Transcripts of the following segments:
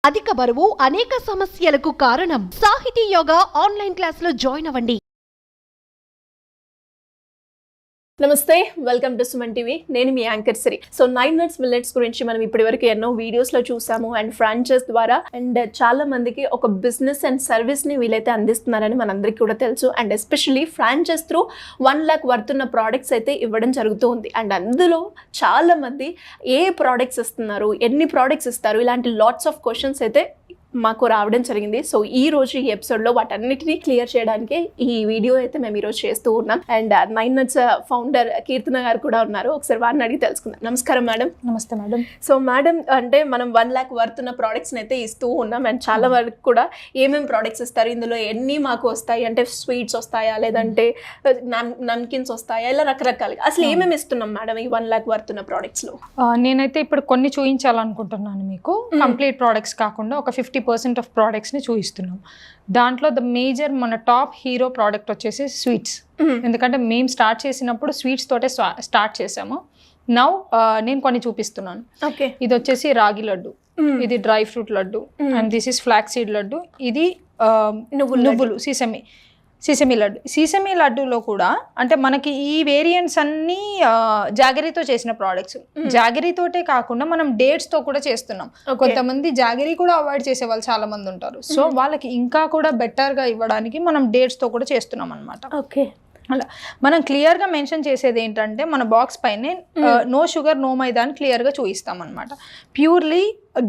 అధిక బరువు అనేక సమస్యలకు కారణం. సాహితీ యోగా ఆన్లైన్ క్లాసులో జాయిన్ అవ్వండి. నమస్తే, వెల్కమ్ టు సుమన్ టీవీ. నేను మీ anchor Siri. So 9 nuts millets గురించి మనం ఇప్పటివరకు ఎన్నో వీడియోస్లో చూసాము అండ్ ఫ్రాంచైజ్ ద్వారా అండ్ చాలా మందికి ఒక బిజినెస్ అండ్ సర్వీస్ని వీలైతే అందిస్తున్నారని మనందరికీ కూడా తెలుసు. And especially franchise through 1 lakh వర్తున్న ప్రోడక్ట్స్ అయితే ఇవ్వడం జరుగుతూ ఉంది. అండ్ అందులో చాలా మంది ఏ ప్రోడక్ట్స్ ఇస్తున్నారు, ఎన్ని ప్రోడక్ట్స్ ఇస్తారు, ఇలాంటి లాట్స్ ఆఫ్ క్వశ్చన్స్ అయితే మాకు రావడం జరిగింది. సో ఈ రోజు ఈ ఎపిసోడ్లో వాటన్నిటినీ క్లియర్ చేయడానికి ఈ వీడియో అయితే మేము ఈరోజు చేస్తూ ఉన్నాం. అండ్ 9 nuts ఫౌండర్ కీర్తన గారు కూడా ఉన్నారు. ఒకసారి వారిని అడిగి తెలుసుకుందాం. నమస్కారం మేడం. నమస్తే మేడం. సో మేడం, అంటే మనం 1 lakh వర్తున్న ప్రోడక్ట్స్ని అయితే ఇస్తూ ఉన్నాం అండ్ చాలా వరకు కూడా ఏమేమి ప్రోడక్ట్స్ ఇస్తారు, ఇందులో ఎన్ని మాకు వస్తాయి, అంటే స్వీట్స్ వస్తాయా లేదంటే నమ్కిన్స్ వస్తాయా, ఇలా రకరకాలుగా అసలు ఏమేమి ఇస్తున్నాం మేడం ఈ 1 lakh వర్తున్న ప్రోడక్ట్స్లో? నేనైతే ఇప్పుడు కొన్ని చూపించాలనుకుంటున్నాను మీకు. కంప్లీట్ ప్రోడక్ట్స్ కాకుండా ఒక 50% ఆఫ్ ప్రోడక్ట్స్ని చూపిస్తున్నాం. దాంట్లో ద మేజర్ మన టాప్ హీరో ప్రోడక్ట్ వచ్చేసి స్వీట్స్. ఎందుకంటే మేము స్టార్ట్ చేసినప్పుడు స్వీట్స్ తోటే స్టార్ట్ చేసాము. నౌ నేను కొన్ని చూపిస్తున్నాను. ఓకే, ఇది వచ్చేసి రాగి లడ్డు, ఇది డ్రై ఫ్రూట్ లడ్డు, and this is flax seed లడ్డు, ఇది నువ్వులు సీసమి లడ్డు. సీసమి లడ్డూలో కూడా అంటే మనకి ఈ వేరియంట్స్ అన్నీ జాగరీతో చేసిన ప్రోడక్ట్స్. జాగరీతోటే కాకుండా మనం డేట్స్తో కూడా చేస్తున్నాం. కొంతమంది జాగరీ కూడా అవాయిడ్ చేసే వాళ్ళు చాలా మంది ఉంటారు. సో వాళ్ళకి ఇంకా కూడా బెటర్గా ఇవ్వడానికి మనం డేట్స్తో కూడా చేస్తున్నాం అనమాట. ఓకే, అలా మనం క్లియర్గా మెన్షన్ చేసేది ఏంటంటే మన బాక్స్ పైనే నో షుగర్ నో మైదా అని క్లియర్గా చూపిస్తాం అనమాట. Purely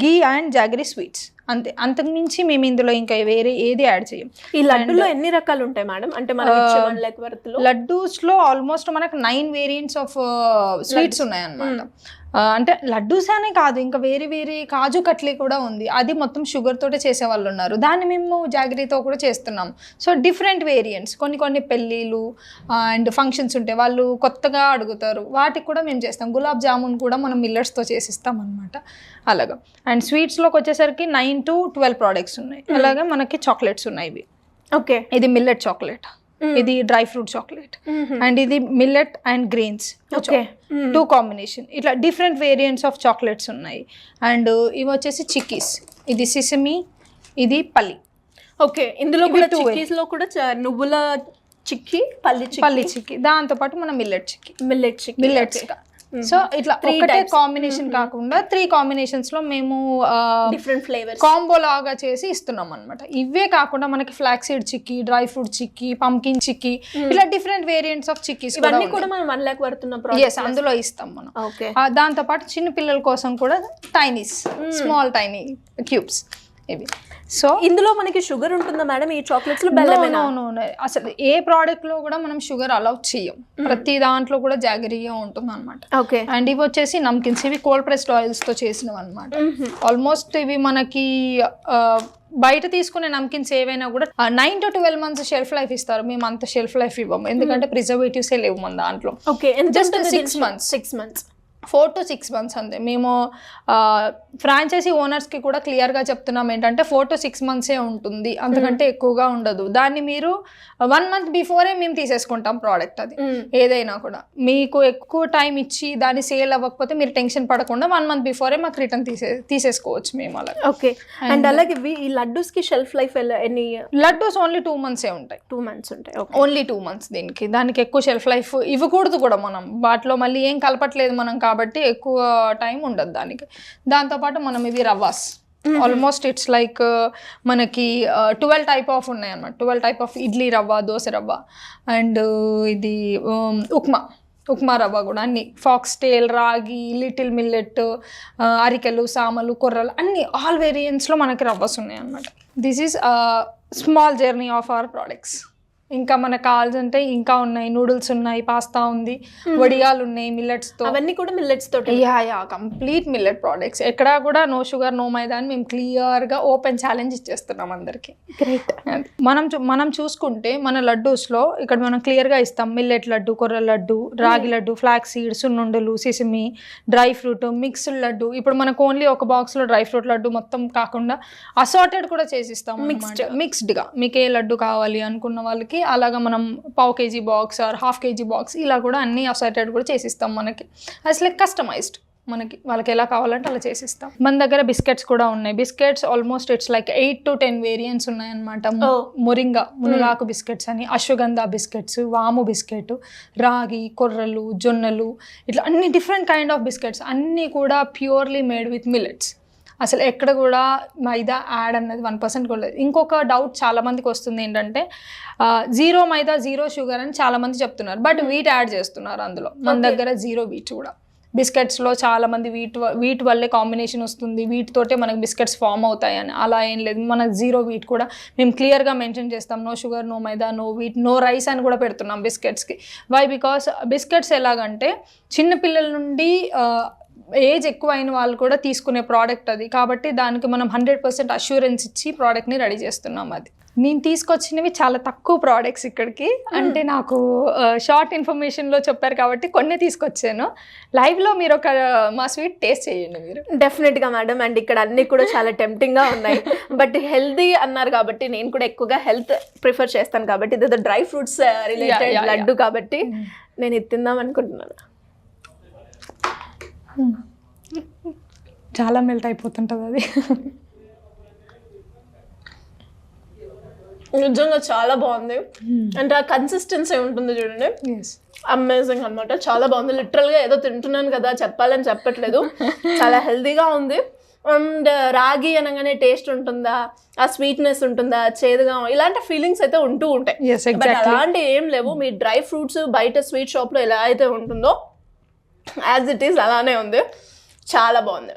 ghee and jaggery sweets అంతే. అంతకుమించి మేము ఇందులో ఇంకా వేరే ఏది యాడ్ చేయం. ఈ లడ్డూలో ఎన్ని రకాలు ఉంటాయి మేడం? అంటే లడ్డూస్లో ఆల్మోస్ట్ మనకు 9 వేరియంట్స్ ఆఫ్ స్వీట్స్ ఉన్నాయన్నమాట. అంటే లడ్డూస్ అనే కాదు, ఇంకా వేరే వేరే కాజు కట్లీ కూడా ఉంది. అది మొత్తం షుగర్ తోటే చేసే వాళ్ళు ఉన్నారు. దాన్ని మేము జాగరీతో కూడా చేస్తున్నాం. సో డిఫరెంట్ వేరియంట్స్, కొన్ని పెళ్ళిళ్ళు అండ్ ఫంక్షన్స్ ఉంటాయి, వాళ్ళు కొత్తగా అడుగుతారు, వాటికి కూడా మేము చేస్తాం. గులాబ్ జామున్ కూడా మనం మిల్లెట్స్తో చేసిస్తాం అనమాట. అలాగా. అండ్ స్వీట్స్లోకి వచ్చేసరికి 9 to 12 ప్రోడక్ట్స్ ఉన్నాయి. అలాగే మనకి చాక్లెట్స్ ఉన్నాయి. ఇవి ఓకే, ఇది మిల్లెట్ చాక్లెట్, ఇది డ్రై ఫ్రూట్ చాక్లెట్, అండ్ ఇది మిల్లెట్ అండ్ గ్రెయిన్స్ 2 కాంబినేషన్. ఇట్లా డిఫరెంట్ వేరియంట్స్ ఆఫ్ చాక్లెట్స్ ఉన్నాయి. అండ్ ఇవి వచ్చేసి చిక్కీస్, ఇది సిసమి, ఇది పల్లి. ఓకే, ఇందులో కూడా చిక్కీస్లో కూడా నువ్వుల చిక్కీ, పల్లి చిక్కీ, దాంతోపాటు మన మిల్లెట్స్ మిల్లెట్స్. సో ఇట్లా ఒకటే కాంబినేషన్ కాకుండా 3 కాంబినేషన్స్ లో మేము డిఫరెంట్ ఫ్లేవర్స్ కాంబో లాగా చేసి ఇస్తున్నాం అనమాట. ఇవే కాకుండా మనకి ఫ్లాక్ సీడ్ చిక్కీ, డ్రై ఫ్రూట్ చిక్కీ, పంకిన్ చిక్కీ, ఇలా డిఫరెంట్ వేరియంట్స్ ఆఫ్ చిక్కీస్ కూడా మనం 1 lakh వర్తున్న అందులో ఇస్తాం మనం. దాంతో పాటు చిన్న పిల్లల కోసం కూడా స్మాల్ టైనీ క్యూబ్స్ ఇవి. సో ఇందులో మనకి షుగర్ ఉంటుందా మేడం ఈ చాక్లెట్స్ లో? అసలు ఏ ప్రోడక్ట్ లో కూడా మనం షుగర్ అలౌ చేయం. ప్రతి దాంట్లో కూడా జాగరీగా ఉంటుంది అనమాట. ఓకే, అండ్ ఇవి వచ్చేసి నమ్కిన్స్, ఇవి కోల్డ్ ప్రెస్డ్ ఆయిల్స్ తో చేసినవి అనమాట. ఆల్మోస్ట్ ఇవి మనకి బయట తీసుకునే నమ్కిన్స్ ఏవైనా కూడా 9 to 12 months షెల్ఫ్ లైఫ్ ఇస్తారు. మేము అంత షెల్ఫ్ లైఫ్ ఇవ్వము, ఎందుకంటే ప్రిజర్వేటివ్స్ లేవు మన దాంట్లో. Okay, just 6 months 4 to 6 months అంతే. మేము ఫ్రాంచైజీ ఓనర్స్కి కూడా క్లియర్గా చెప్తున్నాం ఏంటంటే 4 to 6 months ఉంటుంది, అంతకంటే ఎక్కువగా ఉండదు. దాన్ని మీరు 1 month బిఫోరే మేము తీసేసుకుంటాం ప్రోడక్ట్. అది ఏదైనా కూడా మీకు ఎక్కువ టైం ఇచ్చి దాన్ని సేల్ అవ్వకపోతే మీరు టెన్షన్ పడకుండా 1 month బిఫోరే మాకు రిటర్న్ తీసేసుకోవచ్చు మేము అలా. ఓకే, అండ్ అలాగే ఈ లడ్డూస్ కి షెల్ఫ్ లైఫ్ ఎన్ని? లడ్డూస్ ఓన్లీ 2 months ఉంటాయి. 2 months ఉంటాయి. Only 2 months. దానికి ఎక్కువ షెల్ఫ్ లైఫ్ ఇవ్వకూడదు కూడా మనం. వాటిలో మళ్ళీ ఏం కలపట్లేదు మనం కాబట్టి ఎక్కువ టైం ఉండదు దానికి. దాంతోపాటు మనం ఇవి రవ్వాస్, ఆల్మోస్ట్ ఇట్స్ లైక్ మనకి 12 టైప్ ఆఫ్ ఉన్నాయి అన్నమాట. 12 టైప్ ఆఫ్ ఇడ్లీ రవ్వ, దోశ రవ్వ, అండ్ ఇది ఉప్మా రవ్వ కూడా అన్ని, ఫాక్స్ టేల్, రాగి, లిటిల్ మిల్లెట్, అరికెలు, సామలు, కొర్రలు, అన్ని ఆల్ వేరియంట్స్లో మనకి రవ్వస్ ఉన్నాయి అన్నమాట. This is small journey of our products. ఇంకా మనకు కావాల్సింటే ఇంకా ఉన్నాయి, నూడిల్స్ ఉన్నాయి, పాస్తా ఉంది, వడియాలు ఉన్నాయి మిల్లెట్స్తో. అవన్నీ కూడా మిల్లెట్స్ తోటి? Complete millet products. ఎక్కడా కూడా నో షుగర్ నో మైదా అని మేము క్లియర్గా ఓపెన్ ఛాలెంజ్ ఇచ్చేస్తున్నాం అందరికి. గ్రేట్. మనం చూసుకుంటే మన లడ్డూస్లో ఇక్కడ మనం క్లియర్గా ఇస్తాం. మిల్లెట్ లడ్డు, కొర్ర లడ్డు, రాగి లడ్డు, ఫ్లాక్ సీడ్, సున్నుండలు, సిసిమి, డ్రై ఫ్రూట్, మిక్స్డ్ లడ్డు. ఇప్పుడు మనకు ఓన్లీ ఒక బాక్స్లో డ్రై ఫ్రూట్ లడ్డు మొత్తం కాకుండా అసార్టెడ్ కూడా చేసిస్తాం, మిక్స్డ్గా. మీకు ఏ లడ్డు కావాలి అనుకున్న వాళ్ళకి అలాగా మనం పావు KG box or ½ kg box ఇలా కూడా అన్ని అసార్టెడ్ కూడా చేసిస్తాం. మనకి అసలు కస్టమైజ్డ్ మనకి వాళ్ళకి ఎలా కావాలంటే అలా చేసిస్తాం. మన దగ్గర బిస్కెట్స్ కూడా ఉన్నాయి. Biscuits almost it's like 8 to 10 variants ఉన్నాయన్నమాట. మునగాకు బిస్కెట్స్ అని, అశ్వగంధ బిస్కెట్స్, వాము బిస్కెట్, రాగి, కొర్రలు, జొన్నలు, ఇట్లా అన్ని డిఫరెంట్ కైండ్ ఆఫ్ బిస్కెట్స్ అన్నీ కూడా ప్యూర్లీ మేడ్ విత్ మిల్లెట్స్. అసలు ఎక్కడ కూడా మైదా యాడ్ అన్నది 1% కూడా లేదు. ఇంకొక డౌట్ చాలా మందికి వస్తుంది ఏంటంటే 0 మైదా 0 షుగర్ అని చాలా మంది చెప్తున్నారు, బట్ వీట్ యాడ్ చేస్తున్నారు అందులో. మన దగ్గర 0 వీట్ కూడా. బిస్కెట్స్లో చాలా మంది వీట్ వల్లే కాంబినేషన్ వస్తుంది, వీటితోటే మనకు బిస్కెట్స్ ఫామ్ అవుతాయని. అలా ఏం లేదు, మనకు 0 వీట్ కూడా మేము క్లియర్గా మెన్షన్ చేస్తాం. నో షుగర్, నో మైదా, నో వీట్, నో రైస్ అని కూడా పెడుతున్నాం బిస్కెట్స్కి. వై? బికాస్ బిస్కెట్స్ ఎలాగంటే చిన్నపిల్లల నుండి ఏజ్ ఎక్కువ అయిన వాళ్ళు కూడా తీసుకునే ప్రోడక్ట్ అది, కాబట్టి దానికి మనం 100% అష్యూరెన్స్ ఇచ్చి ప్రోడక్ట్ని రెడీ చేస్తున్నాం. అది నేను తీసుకొచ్చినవి చాలా తక్కువ ప్రోడక్ట్స్ ఇక్కడికి, అంటే నాకు షార్ట్ ఇన్ఫర్మేషన్లో చెప్పారు కాబట్టి కొన్ని తీసుకొచ్చాను. లైవ్లో మీరు మా స్వీట్ టేస్ట్ చేయండి మీరు. డెఫినెట్గా మేడం. అండ్ ఇక్కడ అన్నీ కూడా చాలా టెంప్టింగ్గా ఉన్నాయి, బట్ హెల్దీ అన్నారు కాబట్టి నేను కూడా ఎక్కువగా హెల్త్ ప్రిఫర్ చేస్తాను కాబట్టి, ఇది డ్రై ఫ్రూట్స్ రిలేటెడ్ లడ్డు కాబట్టి నేను ఇది తిందాం అనుకుంటున్నాను. చాలా మెల్ట్ అయిపోతుంటుంది అది. నిజంగా చాలా బాగుంది. అంటే ఆ కన్సిస్టెన్సీ ఉంటుంది చూడండి, అమేజింగ్ అనమాట. చాలా బాగుంది. లిటరల్గా ఏదో తింటున్నాను కదా చెప్పాలని చెప్పట్లేదు, చాలా హెల్తీగా ఉంది. అండ్ రాగి అనగానే టేస్ట్ ఉంటుందా, ఆ స్వీట్నెస్ ఉంటుందా, చేదుగా, ఇలాంటి ఫీలింగ్స్ అయితే ఉంటూ ఉంటాయి. బట్ అలాంటి ఏం లేవు. మీ డ్రై ఫ్రూట్స్ బయట స్వీట్ షాప్లో ఎలా అయితే ఉంటుందో యాజ్ ఇట్ ఈస్ అలానే ఉంది. చాలా బాగుంది.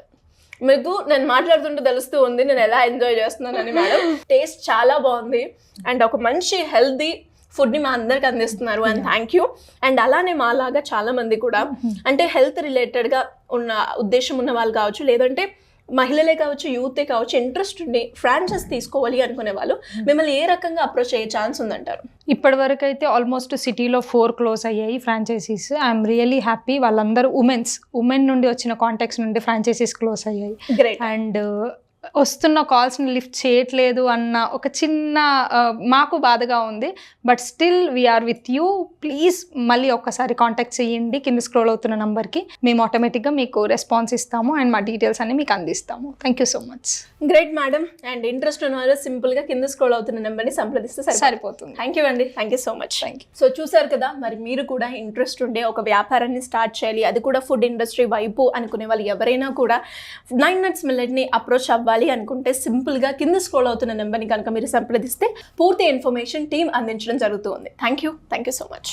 మీకు నేను మాట్లాడుతుంటే తెలుస్తూ ఉంది నేను ఎలా ఎంజాయ్ చేస్తున్నానని మేడం. టేస్ట్ చాలా బాగుంది అండ్ ఒక మంచి హెల్తీ ఫుడ్ని మా అందరికి అందిస్తున్నారు అండ్ థ్యాంక్ యూ. అండ్ అలానే మాలాగా చాలా మంది కూడా అంటే హెల్త్ రిలేటెడ్గా ఉన్న ఉద్దేశం ఉన్న వాళ్ళు కావచ్చు, లేదంటే మహిళలే కావచ్చు, యూతే కావచ్చు, ఇంట్రెస్ట్ ఉండి ఫ్రాంచైజ్ తీసుకోవాలి అనుకునే వాళ్ళు మిమ్మల్ని ఏ రకంగా అప్రోచ్ అయ్యే ఛాన్స్ ఉందంటారు? ఇప్పటి వరకు అయితే ఆల్మోస్ట్ సిటీలో 4 క్లోజ్ అయ్యాయి ఫ్రాంచైజీస్. I'm really happy. వాళ్ళందరూ ఉమెన్ నుండి వచ్చిన కాంటాక్ట్స్ నుండి ఫ్రాంచైజీస్ క్లోజ్ అయ్యాయి. అండ్ వస్తున్న కాల్స్ని లిఫ్ట్ చేయట్లేదు అన్న ఒక చిన్న మాకు బాధగా ఉంది. But still we are with you. Please మళ్ళీ ఒక్కసారి కాంటాక్ట్ చేయండి కింద స్క్రోల్ అవుతున్న నెంబర్కి. మేము ఆటోమేటిక్గా మీకు రెస్పాన్స్ ఇస్తాము అండ్ మా డీటెయిల్స్ అన్ని మీకు అందిస్తాము. Thank you so much. Great madam. And interest ఉన్న వాళ్ళు సింపుల్గా కింద స్క్రోల్ అవుతున్న నెంబర్ని సంప్రదిస్తే సరిపోతుంది. థ్యాంక్ యూ అండి. Thank you so much. Thank you. So చూసారు కదా, మరి మీరు కూడా ఇంట్రెస్ట్ ఉండే ఒక వ్యాపారాన్ని స్టార్ట్ చేయాలి, అది కూడా ఫుడ్ ఇండస్ట్రీ వైపు అనుకునే వాళ్ళు ఎవరైనా కూడా 9 Nuts Milletని అప్రోచ్ అవ్వాలి అనుకుంటే సింపుల్గా కింద స్క్రోల్ అవుతున్న నెంబర్ని కనుక మీరు సంప్రదిస్తే పూర్తి ఇన్ఫర్మేషన్ టీం అందించడం జరుగుతుంది. Thank you so much.